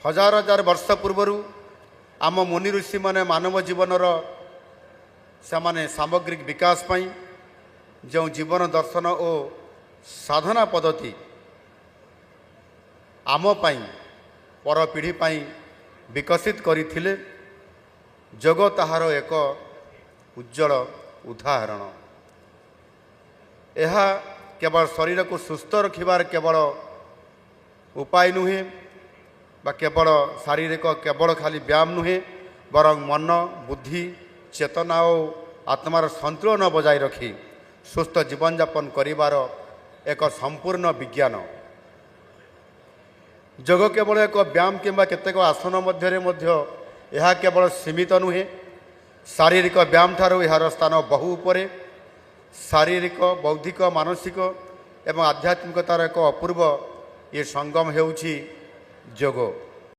हजार हजार वर्ष पूर्वर आम मुनि ऋषि माने मानव जीवनर से माने सामग्रिक विकास पाई जो जीवन दर्शन और साधना पद्धति आम पाई पर पीढ़ी पाई विकसित करथिले। जोग ताहार एक उज्जवल उदाहरण। यह केवल शरीर को सुस्थ रखिबार केवल उपाय नुहे बा केवल शारीरिक केवल खाली व्यायाम नुहे बरं मन बुद्धि चेतना और आत्मार संतुलन बजाय रखी सुस्थ जीवन यापन करिवार एक संपूर्ण विज्ञान। जोग केवल एक व्यायाम किंबा केतेक आसन मध्य यह केवल सीमित नुहे। शारीरिक व्यायाम ठारू यार स्थान बहु उपरे। शारीरिक बौद्धिक मानसिक एवं आध्यात्मिकतार एक अपूर्व ये संगम हेउछि जोग।